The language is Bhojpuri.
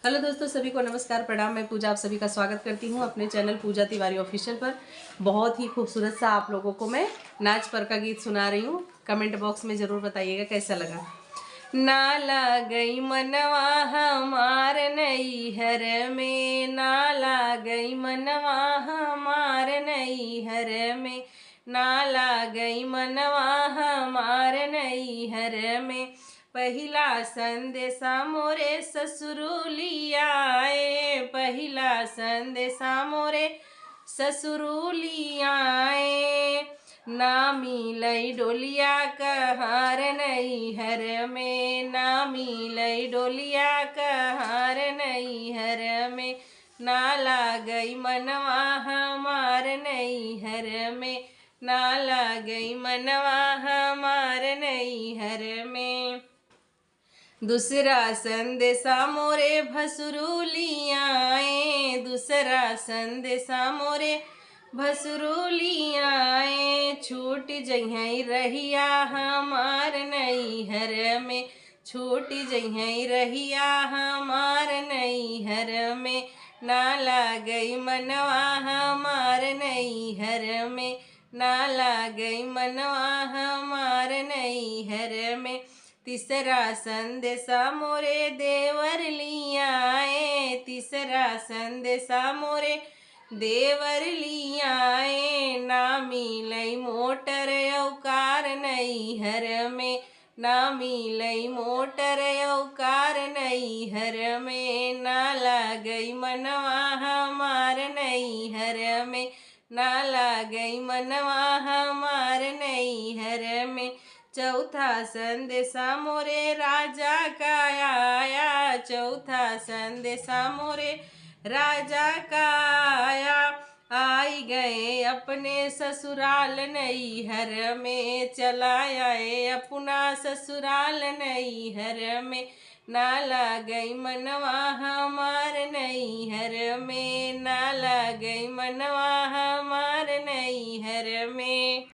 हेलो दोस्तों, सभी को नमस्कार प्रणाम। मैं पूजा आप सभी का स्वागत करती हूँ अपने चैनल पूजा तिवारी ऑफिशियल पर। बहुत ही खूबसूरत सा आप लोगों को मैं नाच पर का गीत सुना रही हूँ। कमेंट बॉक्स में ज़रूर बताइएगा कैसा लगा। नाला गई मनवा हमार नैहर में, नाला गई मनवा हमार नैहर में, नाला गई मनवा हमार नैहर में। पहिला संदेशा मोरे ससुरुलियाए, पहिला संदेशा मोरे ससुरुलियाए। ना मिलई डोलिया कहार नैहर में, ना मिलई डोलिया कहार नैहर में, ना लागई मनवा हमार नैहर में, ना लागई मनवा हमार नैहर में। दूसरा संदेशा मोरे भसुरुलियाए, दूसरा संदेशा मोरे भसुरुलियाए। छूट जइहई रहिया हमार नैहर में, छूट जइहई रहिया हमार नैहर में, ना लागई मनवा हमार नैहर में, ना लागई मनवा हमार नैहर में। तीसरा संदेशा मोरे देवर लियाए, तीसरा संदेशा मोरे देवर लियाए। ना मिलई मोटर औकार नैहर में, ना मिलई मोटर औकार नैहर में, ना लागई मनवा हमार नैहर में, ना लागई मनवा हमार नैहर में। चौथा संदेशा मोरे राजा का आया, चौथा संदेशा मोरे राजा का आया। आई गए अपने ससुराल नैहर में, चला आए अपना ससुराल नैहर में, ना लागई मनवा हमार नैहर में, ना लागई मनवा